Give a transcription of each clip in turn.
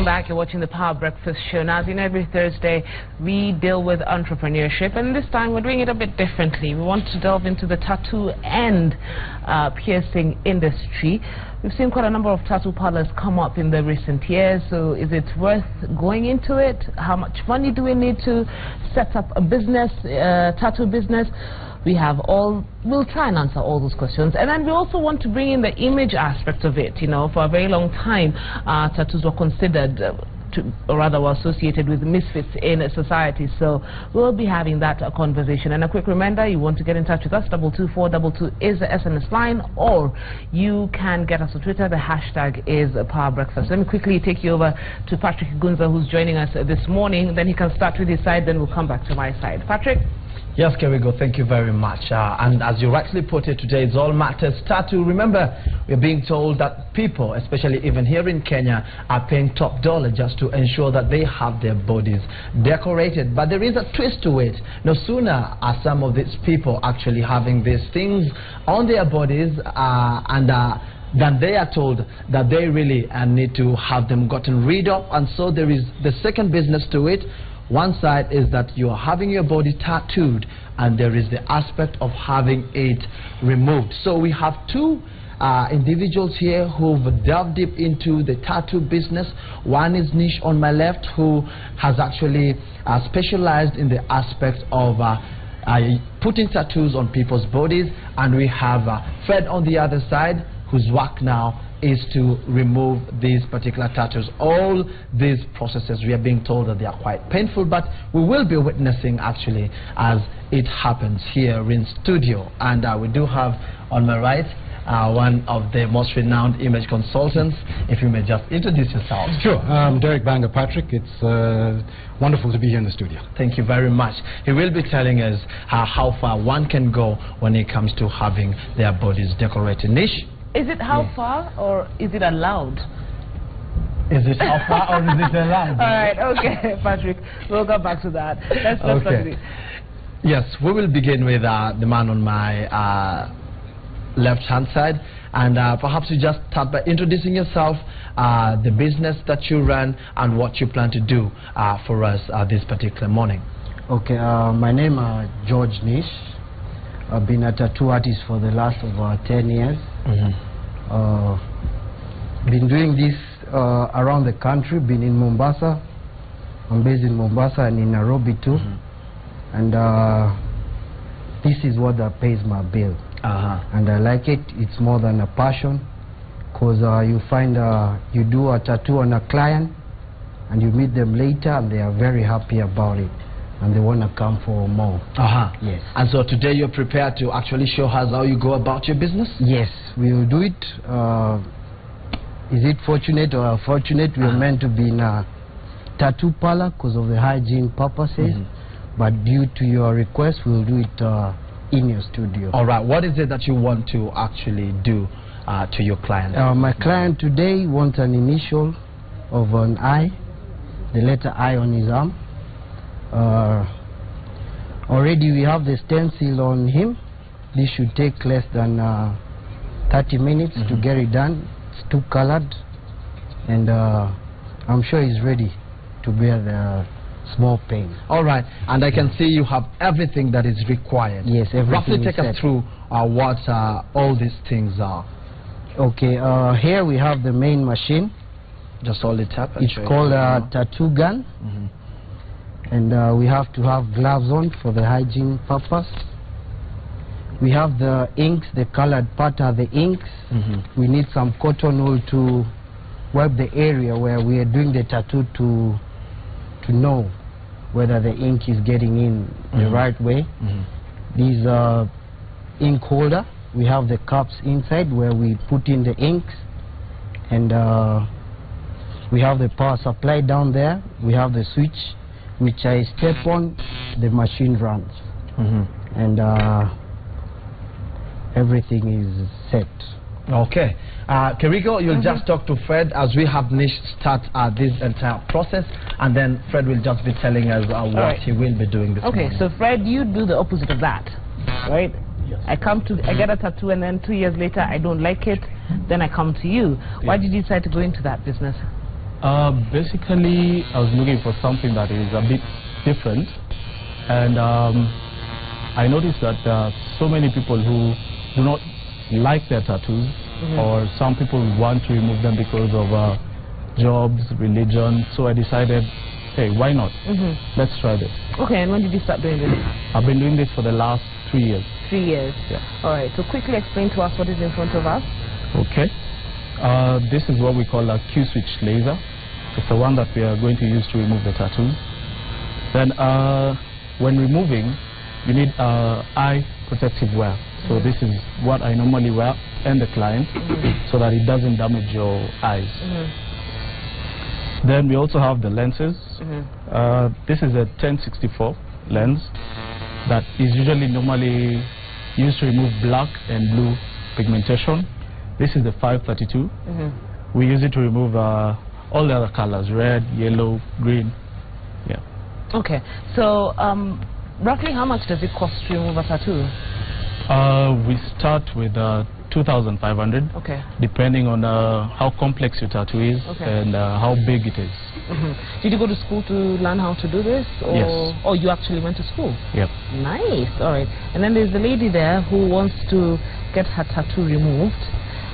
Welcome back. You're watching the Power Breakfast Show. Now, as you know, every Thursday we deal with entrepreneurship, and this time we're doing it a bit differently. We want to delve into the tattoo and piercing industry. We've seen quite a number of tattoo parlors come up in the recent years, so is it worth going into it? How much money do we need to set up a business, tattoo business? We'll try and answer all those questions. And then we also want to bring in the image aspect of it. You know, for a very long time, tattoos were considered or rather were associated with misfits in society. So we'll be having that conversation. And a quick reminder, you want to get in touch with us, 22422 is the SMS line, or you can get us on Twitter. The hashtag is Power Breakfast. Let me quickly take you over to Patrick Gunza, who's joining us this morning. Then he can start with his side, then we'll come back to my side. Patrick? Yes, Kerigo, thank you very much. And as you rightly put it, today is All Matters Tattoo. Remember, we're being told that people, especially even here in Kenya, are paying top dollar just to ensure that they have their bodies decorated. But there is a twist to it. No sooner are some of these people actually having these things on their bodies then they are told that they really need to have them gotten rid of. And so there is the second business to it. One side is that you are having your body tattooed, and there is the aspect of having it removed. So we have two individuals here who've delved deep into the tattoo business. One is Nish on my left, who has actually specialized in the aspect of putting tattoos on people's bodies, and we have Fred on the other side, whose work now is to remove these particular tattoos. All these processes, we are being told that they are quite painful, but we will be witnessing actually as it happens here in studio. And we do have on my right one of the most renowned image consultants. If you may just introduce yourself. Sure. Derek Banger Patrick. It's wonderful to be here in the studio. Thank you very much. He will be telling us how far one can go when it comes to having their bodies decorated. Nish? Is it how far, or is it allowed? Is it how far, or is it allowed? All right, okay, Patrick. We'll go back to that. Let's start with it. Yes, we will begin with the man on my left-hand side. And perhaps you just start by introducing yourself, the business that you run, and what you plan to do for us this particular morning. Okay, my name is George Nish. I've been a tattoo artist for the last over 10 years. Been doing this around the country, been in Mombasa. I'm based in Mombasa and in Nairobi too. And this is what that pays my bill. And I like it. It's more than a passion, because you find you do a tattoo on a client and you meet them later and they are very happy about it, and they want to come for more. Yes. And so today you're prepared to actually show us how you go about your business? Yes, we will do it. Is it fortunate or unfortunate? We are meant to be in a tattoo parlor because of the hygiene purposes. But due to your request, we will do it in your studio. All right. What is it that you want to actually do to your client? My client today wants an initial of an I, the letter I on his arm. Already we have the stencil on him. This should take less than 30 minutes to get it done. It's two colored, and I'm sure he's ready to bear the small pain. All right, and I can see you have everything that is required. Yes, everything. Roughly take us through what all these things are. Okay, here we have the main machine. Just hold it up. It's called a tattoo gun. And we have to have gloves on for the hygiene purpose. We have the inks, the colored part are the inks. We need some cotton wool to wipe the area where we are doing the tattoo to know whether the ink is getting in the right way. These ink holder, we have the cups inside where we put in the inks, and we have the power supply down there. We have the switch which I step on, the machine runs. And everything is set. Okay. Kerigo, you'll just talk to Fred as we have Nish start this entire process, and then Fred will just be telling us what he will be doing this morning. Okay, so Fred, you do the opposite of that, right? Yes. I get a tattoo, and then 2 years later I don't like it, then I come to you. Why did you decide to go into that business? Basically, I was looking for something that is a bit different, and I noticed that there are so many people who do not like their tattoos, or some people want to remove them because of jobs, religion. So I decided, hey, why not? Let's try this. Okay, and when did you start doing this? I've been doing this for the last 3 years. 3 years. Yeah. All right, so quickly explain to us what is in front of us. Okay. This is what we call a Q-switch laser. It's the one that we are going to use to remove the tattoos. Then when removing, you need eye protective wear. So this is what I normally wear and the client, so that it doesn't damage your eyes. Then we also have the lenses. This is a 1064 lens that is usually normally used to remove black and blue pigmentation. This is the 532. We use it to remove all the other colors, red, yellow, green. Yeah. Okay, so roughly how much does it cost to remove a tattoo? We start with 2,500. Okay. Depending on how complex your tattoo is and how big it is. Did you go to school to learn how to do this? Or, yes. or you actually went to school? Yep. Nice. All right. And then there's the lady there who wants to get her tattoo removed.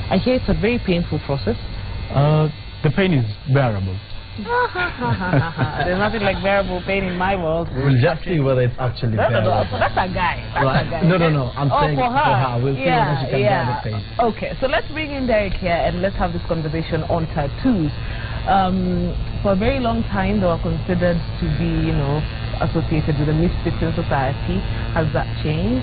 I hear it's a very painful process. The pain is bearable. There's nothing like bearable pain in my world. We'll just see whether it's actually bearable. So that's a guy. That's a guy. No. I'm saying for her. We'll see whether she can bear the pain. Okay, so let's bring in Derek here and let's have this conversation on tattoos. For a very long time, they were considered to be, associated with the misfits in society. Has that changed?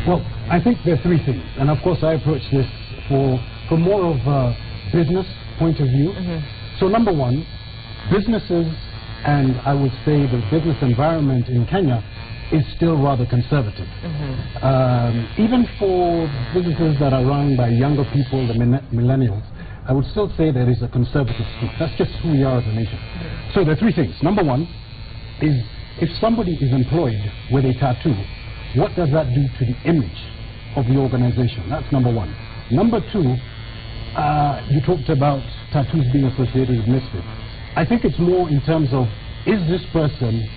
Well, I think there are three things, and of course I approach this from more of a business point of view. So number one, businesses, and I would say the business environment in Kenya is still rather conservative. Even for businesses that are run by younger people, the millennials, I would still say there is a conservative streak. That's just who we are as a nation. So there are three things. Number one is, if somebody is employed with a tattoo, what does that do to the image of the organization? That's number one. Number two, you talked about tattoos being associated with misfits. I think it's more in terms of, is this person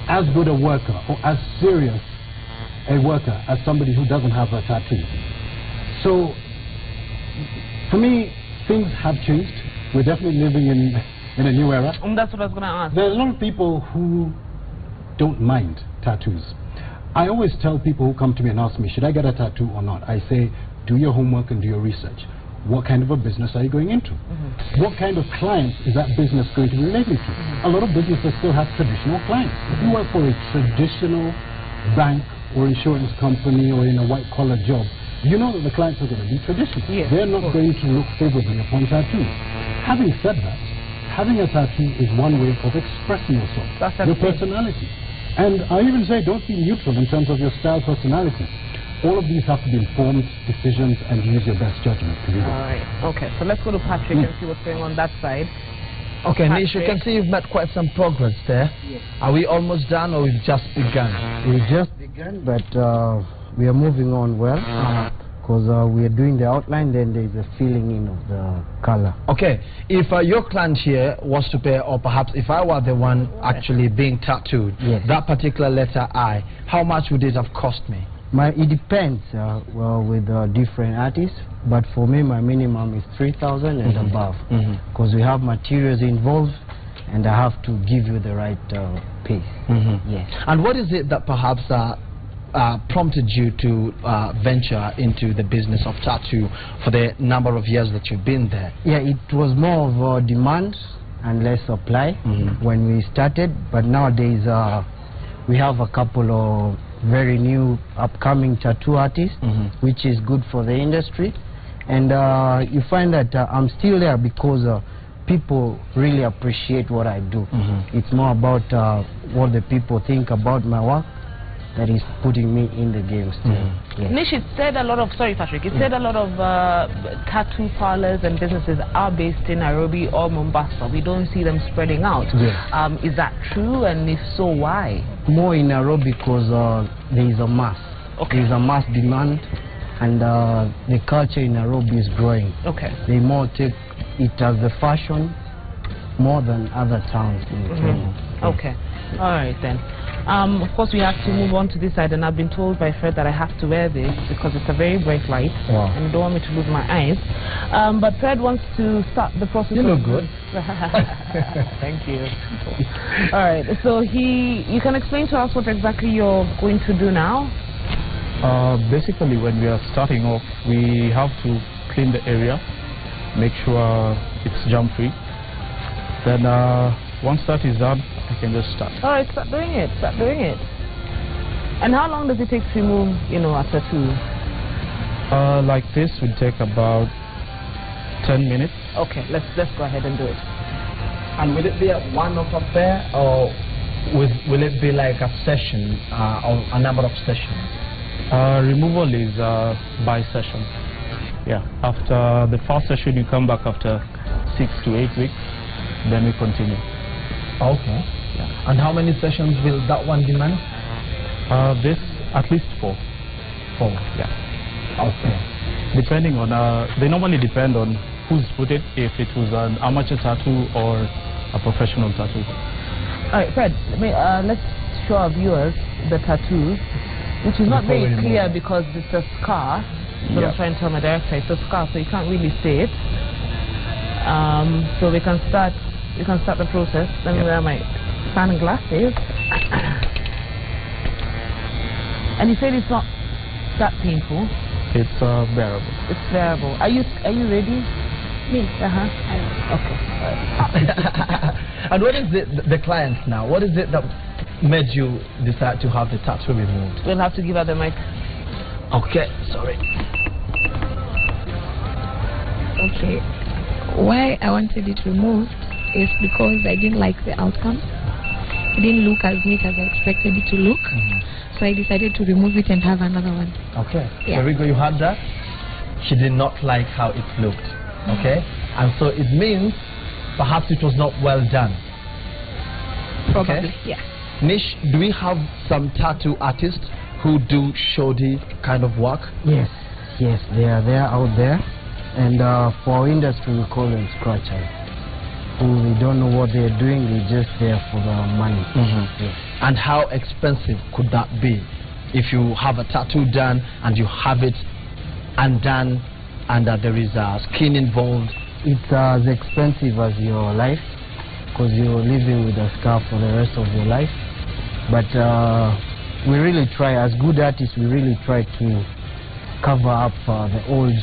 as good a worker or as serious a worker as somebody who doesn't have a tattoo? So, for me, things have changed. We're definitely living in a new era. That's what I was going to ask. There's a lot of people who don't mind tattoos. I always tell people who come to me and ask me, should I get a tattoo or not? I say, do your homework and do your research. What kind of a business are you going into? What kind of clients is that business going to be related to? A lot of businesses still have traditional clients. If you work for a traditional bank or insurance company or in a white-collar job, you know that the clients are going to be traditional. They're not going to look favorably upon tattoos. Having said that, having a tattoo is one way of expressing yourself, your personality. And I even say, don't be neutral in terms of your style, personality. All of these have to be informed decisions, and use your best judgment to do that. All right. Okay, so let's go to Patrick and see what's going on that side. Okay, Nish, you can see you've made quite some progress there. Yes. Are we almost done, or we've just begun? We've just begun, but we are moving on well. Because we are doing the outline, then there is a filling in of the color. Okay, if your client here was to pay, or perhaps if I were the one actually being tattooed, that particular letter I, how much would it have cost me? It depends with different artists, but for me my minimum is 3,000 and above, because we have materials involved and I have to give you the right piece. Yes. And what is it that perhaps prompted you to venture into the business of tattoo for the number of years that you've been there? Yeah, it was more of a demand and less supply when we started, but nowadays we have a couple of very new upcoming tattoo artists, which is good for the industry. And you find that I'm still there because people really appreciate what I do. It's more about what the people think about my work that is putting me in the game still. Yes. Nish, it said a lot of, sorry Patrick, it said a lot of tattoo parlors and businesses are based in Nairobi or Mombasa. We don't see them spreading out. Is that true, and if so, why? More in Nairobi because there is a mass. There is a mass demand, and the culture in Nairobi is growing. They more take it as the fashion more than other towns in Kenya. Okay. All right then. Of course, we have to move on to this side, and I've been told by Fred that I have to wear this because it's a very bright light, and you don't want me to lose my eyes. But Fred wants to start the process. You look good. Thank you. All right. So you can explain to us what exactly you're going to do now. Basically, when we are starting off, we have to clean the area, make sure it's germ-free. Then once that is done, I can just start. All right, start doing it. Start doing it. And how long does it take to remove, a tattoo? Like this would take about 10 minutes. Okay, let's go ahead and do it. And will it be a one-off affair, or will it be like a session, or a number of sessions? Removal is by session. Yeah. After the first session, you come back after 6 to 8 weeks. Then we continue. Okay. Yeah. And how many sessions will that one demand? This at least 4. 4. Yeah. Okay. Depending on they normally depend on who's put it. If it was an amateur tattoo or a professional tattoo. All right, Fred. Let's show our viewers the tattoo, which is not very clear because it's a scar. So I'm trying to tell my director it's a scar, so you can't really see it. So we can start the process. Let me wear my sunglasses. And you said it's not that painful. It's bearable. It's bearable. Are you ready? Me. Okay. And what is the clients now? What is it that made you decide to have the tattoo removed? We'll have to give her the mic. Okay. Sorry. Okay. Why I wanted it removed is because I didn't like the outcome. It didn't look as neat as I expected it to look. So I decided to remove it and have another one. Okay. Yeah. There we go. You had that. She did not like how it looked. Okay. And so it means perhaps it was not well done. Probably. Okay. Yeah. Nish, do we have some tattoo artists who do shoddy kind of work? Yes, they are there out there. And for our industry, we call them scratchers, who we don't know what they're doing, they're just there for the money. Yes. And how expensive could that be if you have a tattoo done and you have it undone and there is skin involved? It's as expensive as your life, because you're living with a scar for the rest of your life. But we really try, as good artists, we really try to cover up the old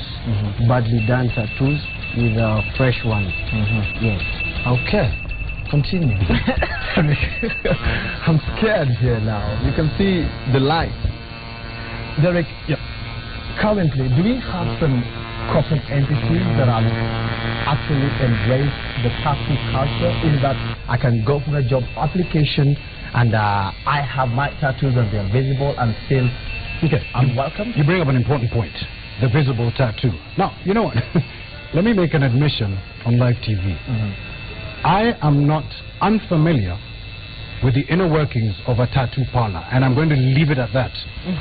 badly done tattoos with fresh ones. Yes. Okay, continue. I'm scared here now. You can see the light. Derek, currently, do we have some corporate entities that have actually embraced the tattoo culture, in that I can go for a job application and I have my tattoos and they're visible and still I'm welcome? You bring up an important point, the visible tattoo. Now, you know what? Let me make an admission on live TV. I am not unfamiliar with the inner workings of a tattoo parlor, and I'm going to leave it at that.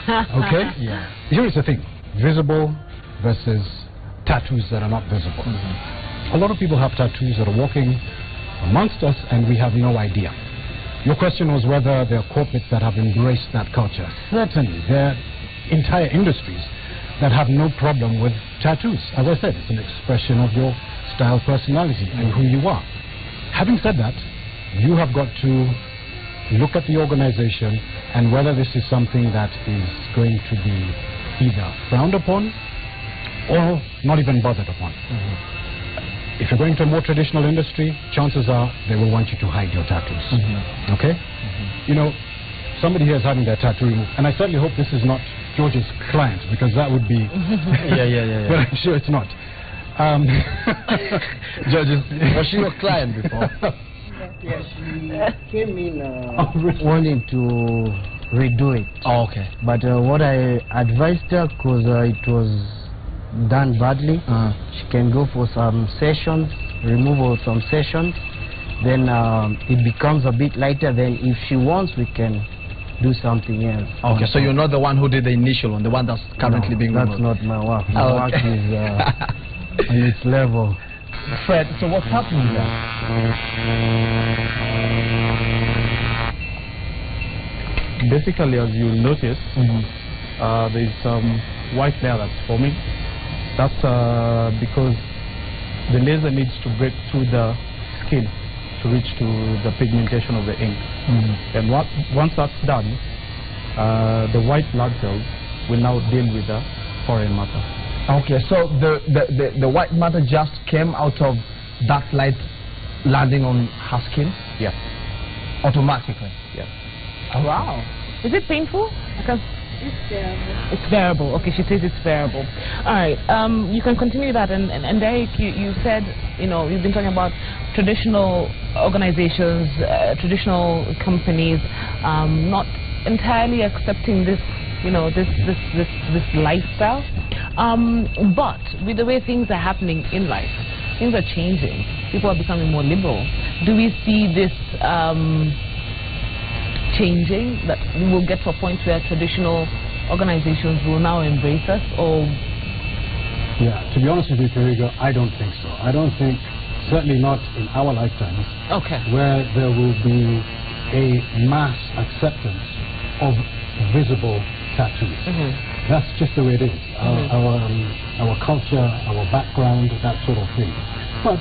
Okay? Yeah. Here's the thing, visible versus tattoos that are not visible. A lot of people have tattoos that are walking amongst us and we have no idea. Your question was whether there are corporates that have embraced that culture. Certainly, there are entire industries that have no problem with tattoos. As I said, it's an expression of your style, personality, and who you are. Having said that, you have got to look at the organization and whether this is something that is going to be either frowned upon or not even bothered upon. If you're going to a more traditional industry, chances are they will want you to hide your tattoos. Okay? You know, somebody here is having their tattoo removed, and I certainly hope this is not George's client, because that would be... yeah. But I'm sure it's not. George, was she your client before? Yeah, she came in wanting to redo it. Oh, okay. But what I advised her, because it was done badly, she can go for some sessions, removal some sessions, then it becomes a bit lighter. Then if she wants, we can do something else. Okay, so you're not the one who did the initial one, the one that's currently being removed? That's not my work. My work is on its level. Fred, so what's happening there? Basically, as you notice, there's some white layer that's forming. That's because the laser needs to break through the skin to reach to the pigmentation of the ink. And once that's done, the white blood cells will now deal with the foreign matter. Okay, so the white matter just came out of that light landing on her skin? Yeah. Automatically? Yeah. Oh, wow. Is it painful? Because It's bearable. it's bearable. Okay, she says it's bearable. All right, you can continue that. And Derek, you said, you know, you've been talking about traditional organizations, traditional companies, not entirely accepting this, you know, this lifestyle. But with the way things are happening in life, things are changing. People are becoming more liberal. Do we see this changing, that we'll get to a point where traditional organizations will now embrace us? Or Yeah, to be honest with you, Teresa, I don't think so. I don't think, certainly not in our lifetimes, okay, where there will be a mass acceptance of visible tattoos. That's just the way it is. Our culture, our background, that sort of thing. But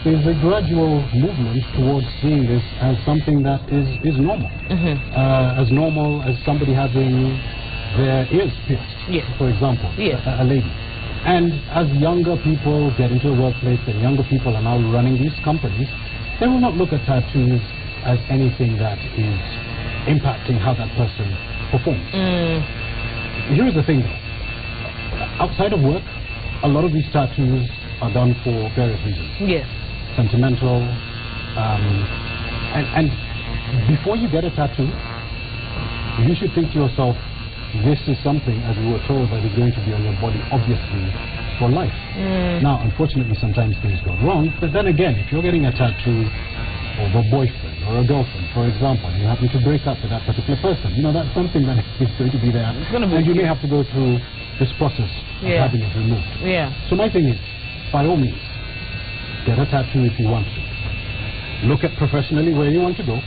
there's a gradual movement towards seeing this as something that is normal. As normal as somebody having their ears pierced, yes, for example, yes, a lady. And as younger people get into the workplace and younger people are now running these companies, they will not look at tattoos as anything that is impacting how that person performs. Here's the thing though. Outside of work, a lot of these tattoos are done for various reasons. yes, Sentimental, and before you get a tattoo, you should think to yourself, this is something, as we were told, that is going to be on your body, obviously, for life. Now, unfortunately, sometimes things go wrong, but then again, if you're getting a tattoo of a boyfriend or a girlfriend, for example, you happen to break up with that particular person, you know, that's something that is going to be there, and you may have to go through this process of having it removed. Yeah. So my thing is, by all means, get a tattoo if you want to. Look at professionally where you want to go.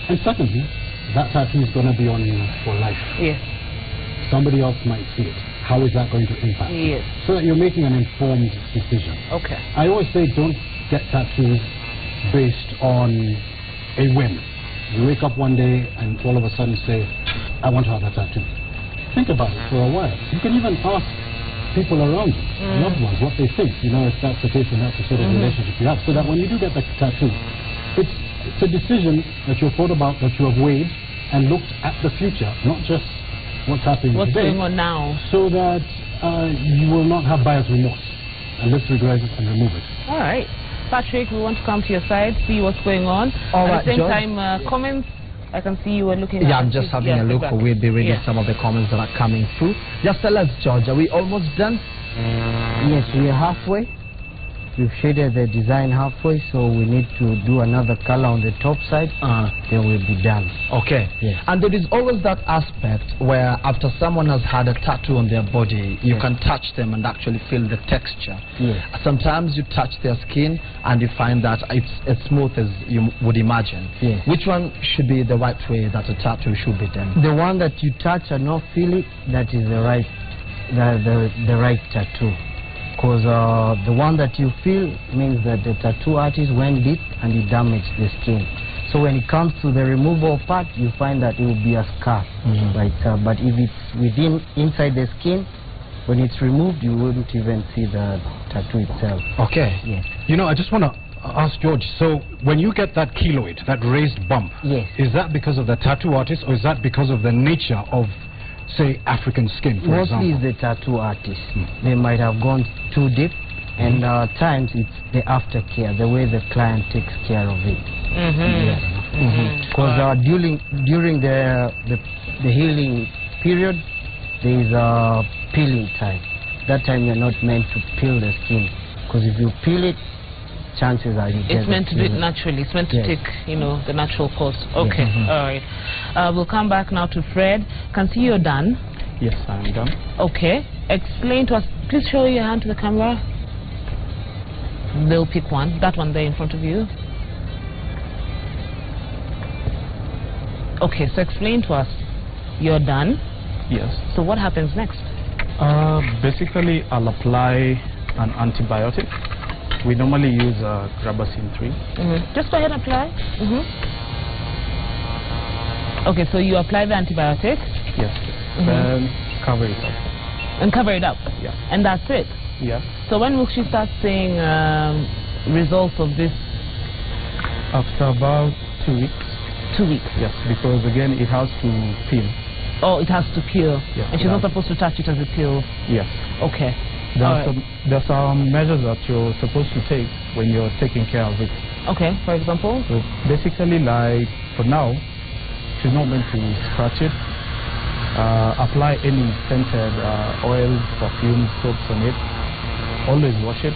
And secondly, that tattoo is going to be on you for life. Yes. Somebody else might see it. How is that going to impact you? Yes. So that you're making an informed decision. Okay. I always say don't get tattoos based on a whim. You wake up one day and all of a sudden say, I want to have a tattoo. Think about it for a while. You can even ask people around you, loved ones, what they think, you know, if that's the case and that's the sort of relationship you have. So that when you do get the tattoo, it's a decision that you've thought about, that you have weighed and looked at the future, not just what's happening What's today. going on now? So that you will not have buyer's remorse and let's regret it and remove it. All right. Patrick, we want to come to your side, see what's going on. All At right, the same George. time, comments. I can see you were looking at. Yeah, I'm just having a look. We'll be reading some of the comments that are coming through. Just tell us, George, are we almost done? Yes, we are halfway. We've shaded the design halfway, so we need to do another color on the top side, then we'll be done. Okay. Yes. And there is always that aspect where after someone has had a tattoo on their body, you can touch them and actually feel the texture. Yes. Sometimes you touch their skin and you find that it's as smooth as you would imagine. Yes. Which one should be the right way that a tattoo should be done? The one that you touch and not feel it, that is the right, the right tattoo. Because the one that you feel means that the tattoo artist went deep and he damaged the skin. So when it comes to the removal part, you find that it will be a scar. But if it's within, inside the skin, when it's removed, you wouldn't even see the tattoo itself. Okay. Yes. You know, I just want to ask George, so when you get that keloid, that raised bump, Yes. is that because of the tattoo artist or is that because of the nature of, say, African skin, for Mostly example? it's the tattoo artist. They might have gone too deep, and times it's the aftercare, the way the client takes care of it. Because during the healing period, there is a peeling time. That time you're not meant to peel the skin, because if you peel it, chances are you get It's meant to do it keloid. naturally. It's meant to Yes. take, you know, the natural course. Okay. All right. We'll come back now to Fred. Can see you're done. Yes, I am done. Okay. Explain to us. Please show your hand to the camera. They'll pick one. That one there in front of you. Okay, so explain to us. You're done. Yes. So what happens next? Basically, I'll apply an antibiotic. We normally use Grabacin 3. Just go ahead and apply. Okay, so you apply the antibiotic. Yes. Then cover it up. And cover it up? Yeah. And that's it? Yeah. So when will she start seeing results of this? After about 2 weeks. 2 weeks? Yes, because again it has to peel. Oh, it has to peel. Yes, and she's not supposed to touch it as it peels? Yes. Okay. There's some measures that you're supposed to take when you're taking care of it. Okay, for example? So basically, like for now, she's not meant to scratch it. Apply any scented oils, perfumes, soaps on it. Always wash it.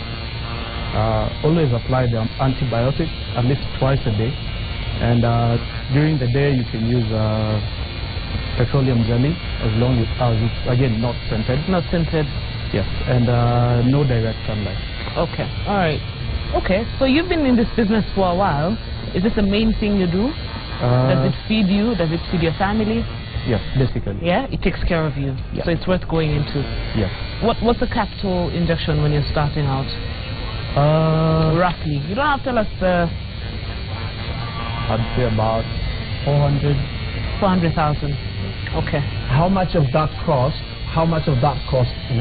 Always apply the antibiotic at least twice a day. And during the day, you can use petroleum jelly as long as it's, again, not scented. Not scented. Yes, and no direct sunlight. Okay, all right. Okay, so you've been in this business for a while. Is this the main thing you do? Does it feed you? Does it feed your family? Yes, basically. Yeah, it takes care of you. Yeah. So it's worth going into. Yes. What's the capital injection when you're starting out? Roughly. You don't have to tell us the... I'd say about 400. 400,000. Okay. How much of that cost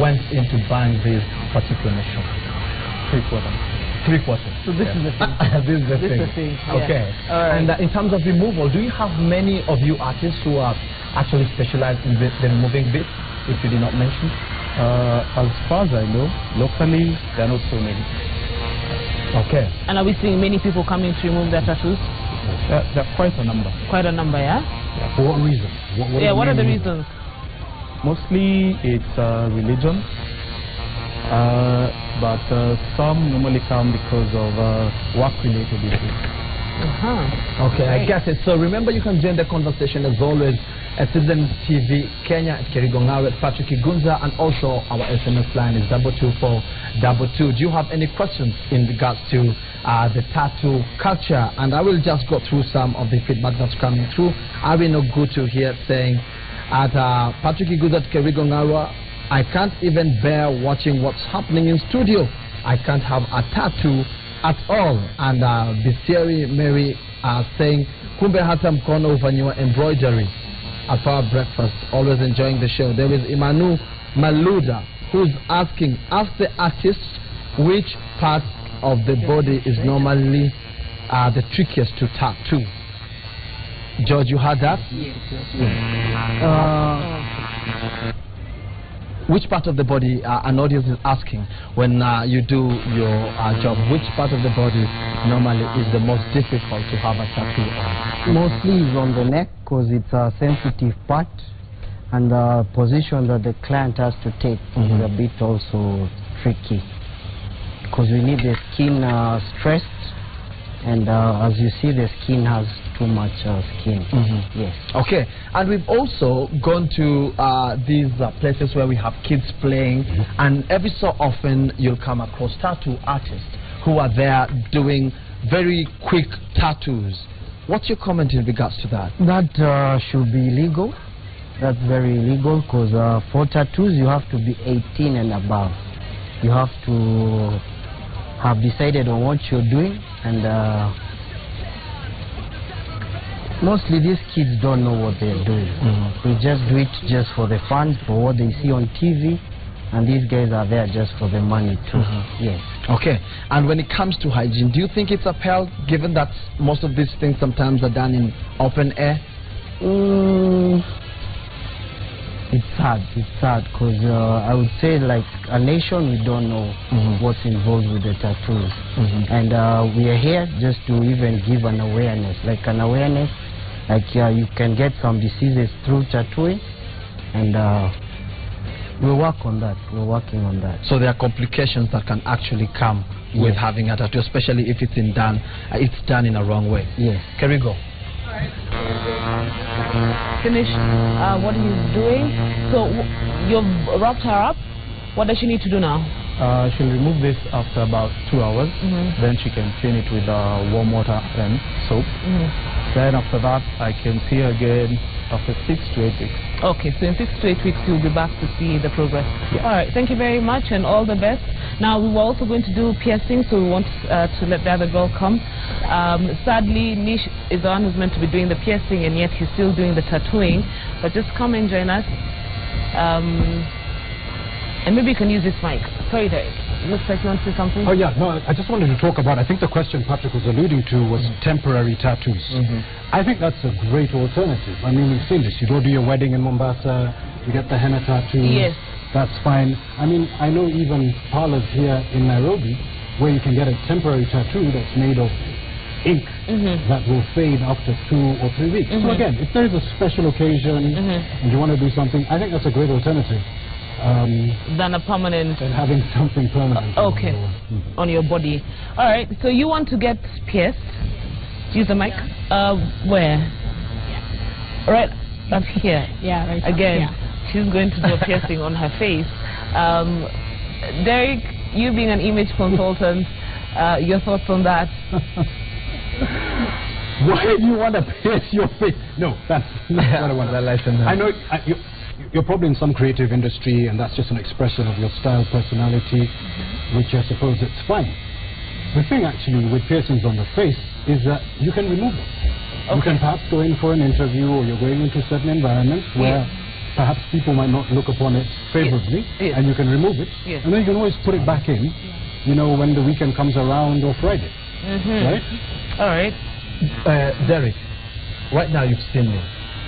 went into buying this particular machine? 3/4. So this is the thing. This is the This thing. is the thing. Yeah. Okay. All right. And in terms of removal, do you have many of you artists who are actually specialized in the removing bits, if you did not mention? As far as I know, locally, there are not so many. Okay. And are we seeing many people coming to remove their tattoos? There are quite a number. Quite a number, yeah? For what reason? What are the reasons? Mostly it's religion, but some normally come because of work-related issues. Okay, I get it. So remember, you can join the conversation as always at Citizen TV Kenya at Kerigongaru at Patrick Igunza, and also our SMS line is 22422. Do you have any questions in regards to the tattoo culture? And I will just go through some of the feedback that's coming through. Irene Ogutu here saying at Patrick Igunza at Kerigongaru, I can't even bear watching what's happening in studio. I can't have a tattoo at all. And Bisieri Mary saying kumbe hata mkono ufanyiwa embroidery at our breakfast. Always enjoying the show. There is Imanu Maluda who's asking, ask the artist which part of the body is normally the trickiest to tattoo. George, you heard that? Yes. Which part of the body, an audience is asking, when you do your job, which part of the body normally is the most difficult to have a tattoo on? Mostly is on the neck because it's a sensitive part, and the position that the client has to take is a bit also tricky because we need the skin stressed, and as you see, the skin has too much skin. Yes. Okay, and we've also gone to these places where we have kids playing, and every so often you'll come across tattoo artists who are there doing very quick tattoos. What's your comment in regards to that? That should be illegal. That's very illegal because for tattoos you have to be 18 and above. You have to have decided on what you're doing, and mostly these kids don't know what they're doing. They just do it just for the fun, for what they see on TV, and these guys are there just for the money too. Yes. Okay, and when it comes to hygiene, do you think it's upheld, given that most of these things sometimes are done in open air? It's sad because I would say, like a nation, we don't know what's involved with the tattoos, and we are here just to even give an awareness, like you can get some diseases through tattooing, and we'll work on that. We're working on that. So there are complications that can actually come with having a tattoo, especially if it's done in a wrong way. Yes. Can we go? Finished what he's doing. So you've wrapped her up. What does she need to do now? she'll remove this after about 2 hours. Then she can clean it with warm water and soap. Then after that, I can see her again after 6 to 8 weeks. Okay, so in 6 to 8 weeks, you'll be back to see the progress. Yeah. All right, thank you very much and all the best. Now, we were also going to do piercing, so we want to let the other girl come. Sadly, Nish is the one who's meant to be doing the piercing, and yet he's still doing the tattooing. But just come and join us. And maybe you can use this mic. Sorry, Derek. Looks like you want to say something? Oh, yeah. No, I just wanted to talk about, I think the question Patrick was alluding to was temporary tattoos. I think that's a great alternative. I mean, we've seen this. You go do your wedding in Mombasa, you get the henna tattoo. Yes. That's fine. I mean, I know even parlors here in Nairobi where you can get a temporary tattoo that's made of ink that will fade after 2 or 3 weeks. So again, if there is a special occasion and you want to do something, I think that's a great alternative. Than a permanent... Than having something permanent. Okay, on your body. All right, so you want to get pierced. Use the mic. Where? Right up here. Yeah, right. Again, she's going to do a piercing on her face. Derek, you being an image consultant, your thoughts on that? Why do you want to pierce your face? No, that's not what I want. I know you're probably in some creative industry and that's just an expression of your style, personality, which I suppose it's fine. The thing actually with piercings on the face is that you can remove them. You can perhaps go in for an interview or you're going into certain environments where perhaps people might not look upon it favorably and you can remove it and then you can always put it back in, you know, when the weekend comes around or Friday. Right? All right. Derek, right now you've seen me,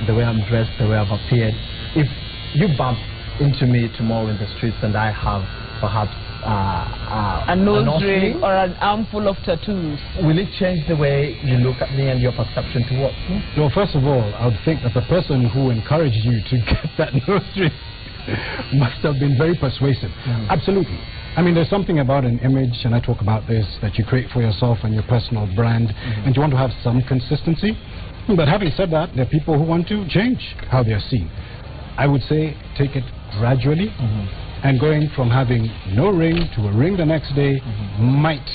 the way I'm dressed, the way I've appeared. If you bump into me tomorrow in the streets and I have perhaps a nose ring or an armful of tattoos, will it change the way you look at me and your perception towards me? No, first of all, I would think that the person who encouraged you to get that nose ring must have been very persuasive. Absolutely. I mean, there's something about an image, and I talk about this, that you create for yourself and your personal brand, and you want to have some consistency. But having said that, there are people who want to change how they're seen. I would say take it gradually, and going from having no ring to a ring the next day might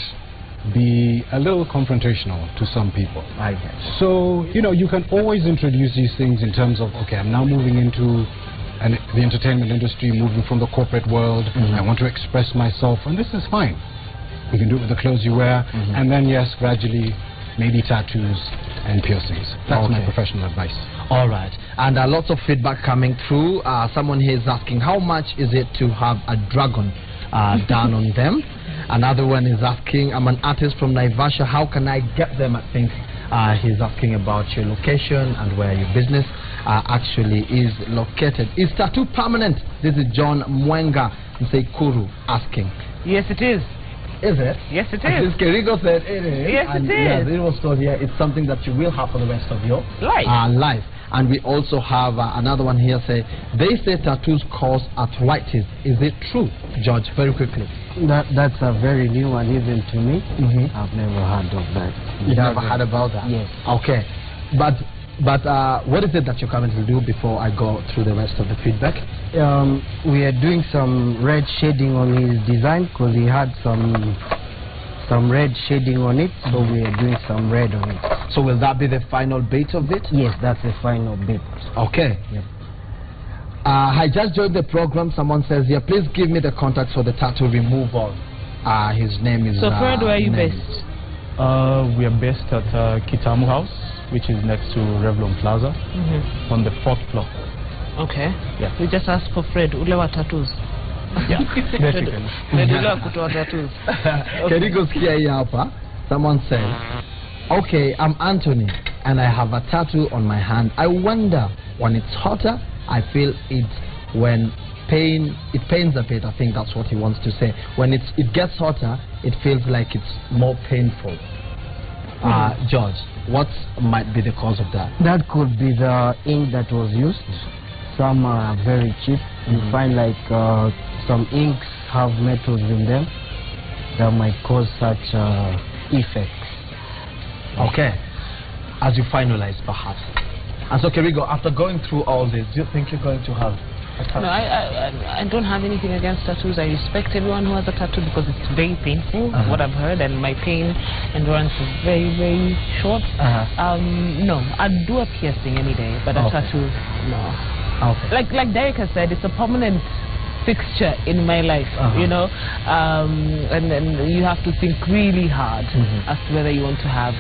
be a little confrontational to some people. I guess. So, you know, you can always introduce these things in terms of, okay, I'm now moving into the entertainment industry, moving from the corporate world. I want to express myself, and this is fine. You can do it with the clothes you wear, and then, yes, gradually, maybe tattoos and piercings. That's my professional advice. All right. And lots of feedback coming through. Someone here is asking, how much is it to have a dragon done on them? Another one is asking, I'm an artist from Naivasha, how can I get them? I think he's asking about your location and where your business actually is located. Is tattoo permanent? This is John Mwenga Nsekuru asking. Yes, it is. Is it? Yes, it As is. Kerigo said it is. Yes, and it is. Yes, it was told here. It's something that you will have for the rest of your life. And we also have another one here say, they say tattoos cause arthritis. Is it true, George? Very quickly. That's a very new one even to me. I've never heard of that. You've never heard about that? Yes. Okay. But what is it that you currently do before I go through the rest of the feedback? We are doing some red shading on his design because he had some red shading on it, so we are doing some red on it. So will that be the final bit of it? Yes, that's the final bit. Okay. Yep. I just joined the program. Someone says here, please give me the contact for the tattoo removal. His name is... So Fred, where are you based? We are based at Kitamu House, which is next to Revlon Plaza, on the 4th floor. Okay. Yeah. We just asked for Fred. Ulewa tattoos. Yeah, basically. Tattoos. Kerigo's here hapa. Someone says, okay, I'm Anthony and I have a tattoo on my hand. I wonder when it's hotter, I feel it when it pains a bit. I think that's what he wants to say. When it gets hotter, it feels like it's more painful. George, what might be the cause of that? That could be the ink that was used. Some are very cheap. You find like some inks have metals in them that might cause such effects. Okay. As you finalize, perhaps. And so, Kerigo, after going through all this, do you think you're going to have No, I don't have anything against tattoos. I respect everyone who has a tattoo because it's very painful, what I've heard, and my pain endurance is very, very short. No, I'd do a piercing any day, but a tattoo, no. Like Derek has said, it's a permanent fixture in my life, you know, and then you have to think really hard as to whether you want to have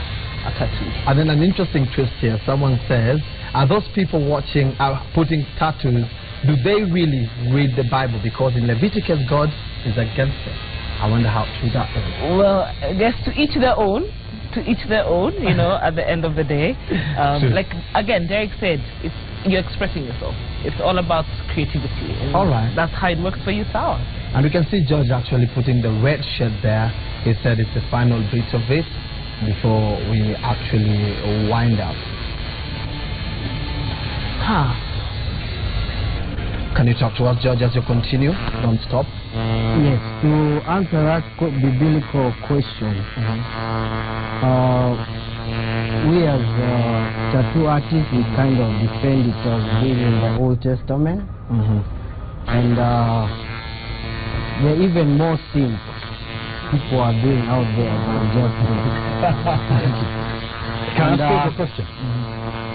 a tattoo. And then an interesting twist here. Someone says, are those people watching putting tattoos, do they really read the Bible? Because in Leviticus, God is against it. I wonder how true that is. Well, I guess to each their own. To each their own, you know, at the end of the day. Like, again, Derek said, you're expressing yourself. It's all about creativity. All right. That's how it works for you, Sawa. And we can see George actually putting the red shirt there. He said it's the final bit of it before we actually wind up. Can you talk to us, George, as you continue? Don't stop. Yes, to answer that biblical question, we as tattoo artists, we kind of defend it as being in the Old Testament. And there are even more things people are doing out there than just Can I ask you a question?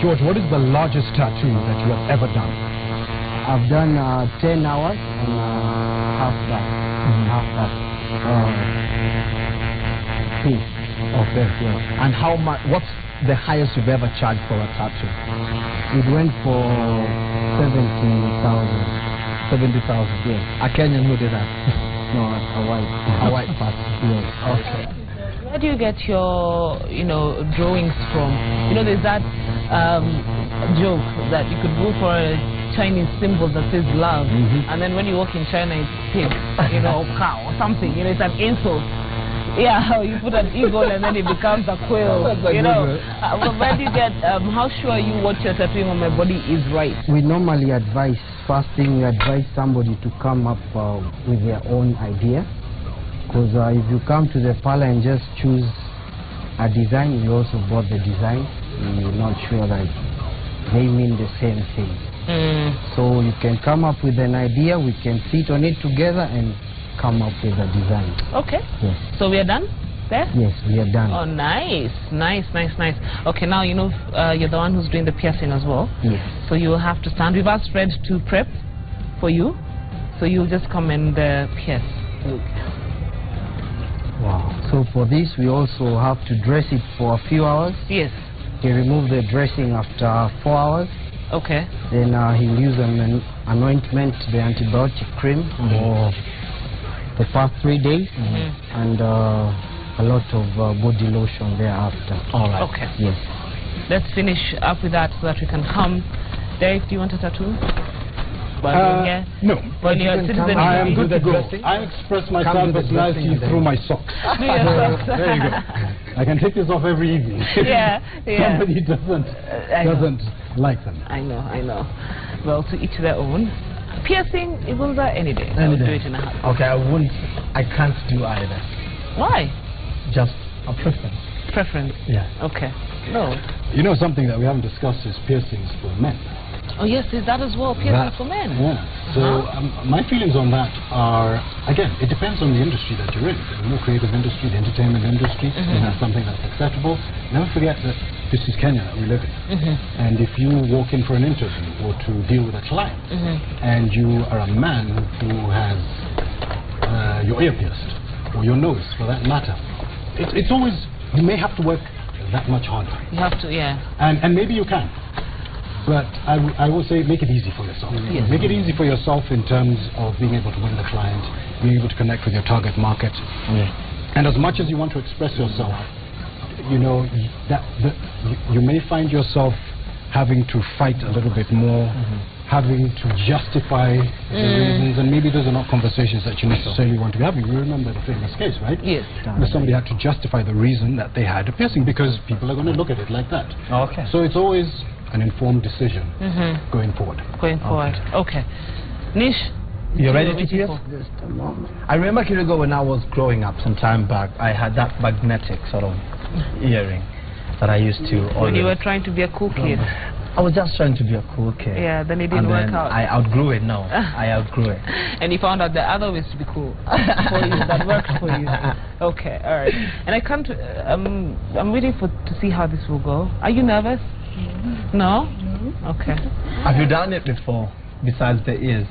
George, what is the largest tattoo that you have ever done? I've done 10 hours and half that. Piece. Okay. Yes. And how much? What's the highest you've ever charged for a tattoo? It went for 70,000. 70,000. Yes. A Kenyan who did that? No, a white. A white person. Yes. Okay. Where do you get your, you know, drawings from? You know, there's that joke that you could go for a Chinese symbol that says love, and then when you walk in China, it's pig, you know, or cow or something. You know, it's an insult. Yeah, you put an eagle and then it becomes a quail. You know, where do you get? How sure are you what you're tattooing on my body is right? We normally advise, first thing we advise somebody to come up with their own idea, because if you come to the parlor and just choose a design, you also bought the design, and you're not sure that they mean the same thing. So you can come up with an idea, we can sit on it together and come up with a design. Okay. Yes. So we are done there? Yes, we are done. Oh, nice. Okay, now you know you're the one who's doing the piercing as well. Yes. So you will have to stand. We've asked Fred to prep for you. So you'll just come and pierce. Wow. So for this, we also have to dress it for a few hours. Yes. He remove the dressing after 4 hours. Okay. Then he'll use an anointment, the antibiotic cream, for the past 3 days, and a lot of body lotion thereafter. All right. Okay. Yes. Let's finish up with that so that we can come. Derek, do you want a tattoo? No. Well, you're a citizen. I am good to go. I express my personality through my socks. Do your socks. There you go. I can take this off every evening. Yeah. Somebody doesn't like them. I know. Well, to each their own. Piercing, Ibunza, any day. Any day. Do it in a heart. Okay, I can't do either. Why? Just a preference. Preference? Yeah. Okay. No. You know, something that we haven't discussed is piercings for men. Oh yes, is that as well, piercing for men? Yeah. So my feelings on that are, again, it depends on the industry that you're in. The more creative industry, the entertainment industry, that's something that's acceptable. Never forget that this is Kenya that we live in. And if you walk in for an interview or to deal with a client, and you are a man who has your ear pierced, or your nose for that matter, it's always, you may have to work that much harder. You have to, yeah. And maybe you can. But I will say, make it easy for yourself. Yes. Make it easy for yourself in terms of being able to win the client, being able to connect with your target market. And as much as you want to express yourself, you know, you may find yourself having to fight a little bit more, having to justify the reasons, and maybe those are not conversations that you necessarily want to be having. You remember the famous case, right? Yes. Where somebody had to justify the reason that they had a piercing because people are going to look at it like that. Okay. So it's always an informed decision going forward. Okay. Nish? You ready to pierce? Just a moment. I remember Kirigo when I was growing up some time back, I had that magnetic sort of earring that I used to always... When you were trying to be a cool kid. I was just trying to be a cool kid. Yeah, then it didn't work out. I outgrew it. No, I outgrew it. And you found out the other ways to be cool for you that worked for you. Okay, all right. And I can't. I'm waiting to see how this will go. Are you nervous? No. Okay. Have you done it before? Besides the ears.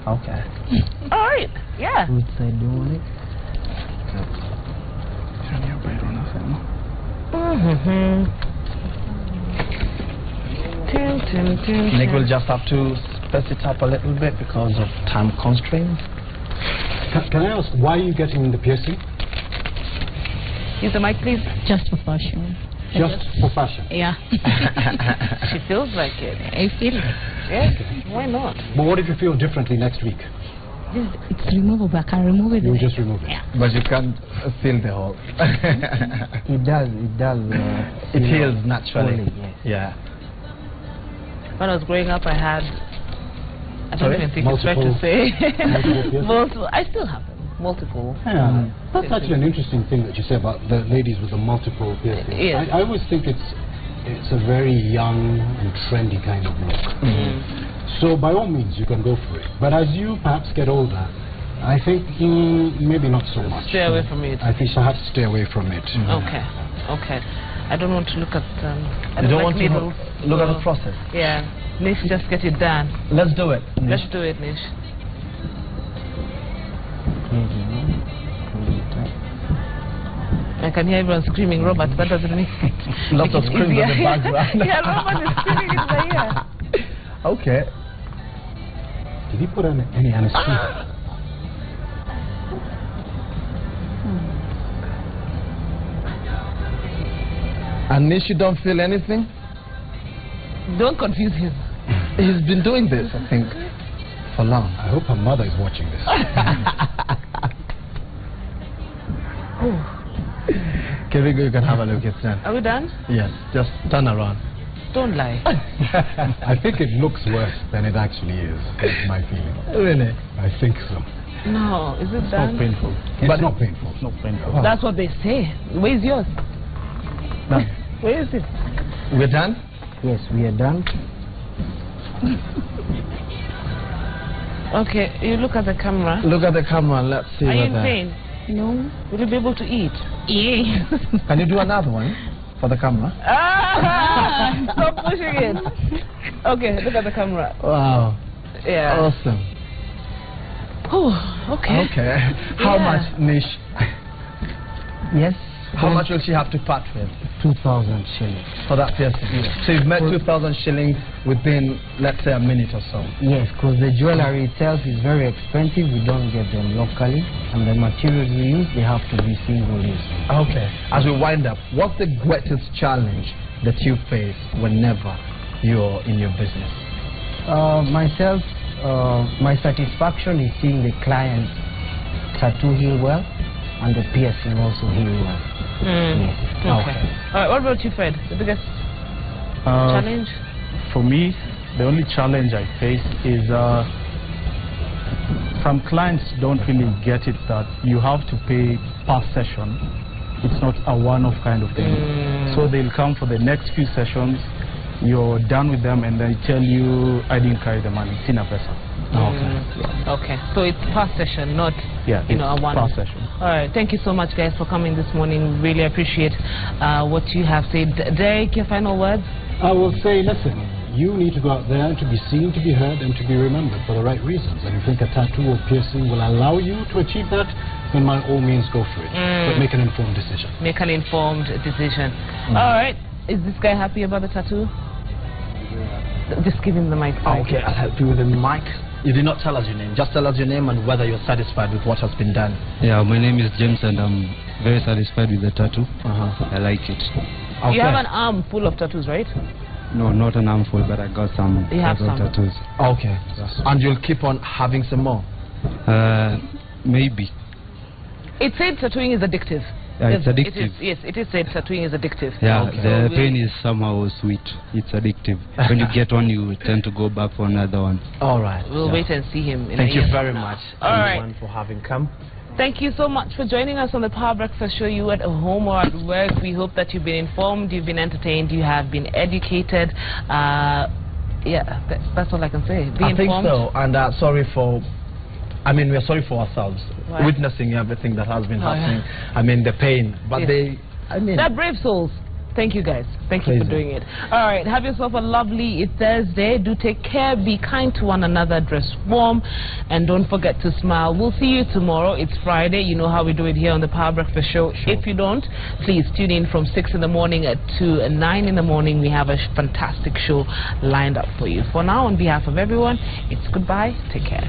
Okay. All right. Yeah. Which side do you want it? Nick will just have to spess it up a little bit because of time constraints. Can I ask, why are you getting the piercing? Use the mic, please. Just for fashion. Just for fashion? Yeah. She feels like it. I feel it. Yeah. Why not? But what if you feel differently next week? It's removable. I can remove it. You just remove it? Yeah. But you can't feel the hole. It does. It heals naturally. Fully, yes. Yeah. When I was growing up, I had. I don't even think it's fair to Multiple say. piercings? Multiple. I still have them. Multiple. Yeah. That's actually an interesting thing that you say about the ladies with the multiple piercings. Yes. I always think it's a very young and trendy kind of look. So by all means you can go for it. But as you perhaps get older, I think maybe not so much. Stay away from it. I think perhaps stay away from it. Okay. Okay. I don't want to look at. I You don't like want needles, to look at the process. Yeah. Nish, just get it done. Let's do it. Let's do it, Nish. I can hear everyone screaming, Robert. That doesn't mean Lots of screams in the background. Yeah, Robert is screaming in my ear. Okay. Did he put any anesthesia? And Nish, you don't feel anything? Don't confuse him. He's been doing this, I think, for long. I hope her mother is watching this. Kevin, you can have a look. It's done. Are we done? Yes. Just turn around. Don't lie. I think it looks worse than it actually is. That's my feeling. Really? I think so. No, is it It's done? not painful. It's not painful. It's not painful. That's what they say. Where's yours? Done. Where is it? We're done? Yes, we are done. Okay, you look at the camera. Look at the camera and let's see Are you in whether... pain? No. Will you be able to eat? Yeah. Can you do another one for the camera? Ah! Stop pushing it. Okay, look at the camera. Wow. Yeah. Awesome. Oh, okay. Okay. How Yeah. much, Nish? Yes. How much will she have to part with 2,000 shillings. for that piercing? So you've made 2,000 shillings within, let's say, a minute or so. Yes, because the jewelry itself is very expensive. We don't get them locally, and the materials we use, they have to be single use. Okay. As we wind up, what's the greatest challenge that you face whenever you're in your business? Myself, my satisfaction is seeing the client tattoo heal well, and the piercing also heal well. Yes. Okay. All right, what about you, Fred? The biggest challenge? For me, the only challenge I face is some clients don't really get it that you have to pay per session. It's not a one-off kind of thing. So they'll come for the next few sessions, you're done with them, and they tell you, I didn't carry the money, it's in a vessel. Okay, so it's per session, not Yeah, you know, a it's one. per session. All right, thank you so much, guys, for coming this morning. Really appreciate what you have said. Derek, your final words? I will say, listen, you need to go out there to be seen, to be heard, and to be remembered for the right reasons. And if you think a tattoo or piercing will allow you to achieve that, then by all means go for it. But make an informed decision. Make an informed decision. All right, is this guy happy about the tattoo? Just give him the mic. Okay, I'll help you with the mic. You did not tell us your name. Just tell us your name and whether you're satisfied with what has been done. Yeah, my name is James and I'm very satisfied with the tattoo. I like it. Okay. You have an arm full of tattoos, right? No, not an armful, but I got some You have some. tattoos. Okay. And you'll keep on having some more? Maybe. It said tattooing is addictive. Yeah, it's It addictive. is, yes, it is said tattooing is addictive. Yeah, Okay. the So pain is somehow sweet. It's addictive. When you get one, you tend to go back for another one. All right. We'll wait and see him in Thank a you year very from now. much, All right. everyone, for having come. Thank you so much for joining us on the Power Breakfast Show. You at home or at work, we hope that you've been informed, you've been entertained, you have been educated. Yeah, that's all I can say. Be informed. I think so, and sorry for... I mean, we're sorry for ourselves, Why? witnessing everything that has been happening. I mean, the pain, but yes. they're brave souls. Thank you, guys. Thank you for doing it. All right, have yourself a lovely Thursday. Do take care, be kind to one another, dress warm, and don't forget to smile. We'll see you tomorrow. It's Friday. You know how we do it here on the Power Breakfast Show. Sure. If you don't, please tune in from 6 in the morning to 9 in the morning. We have a fantastic show lined up for you. For now, on behalf of everyone, it's goodbye. Take care.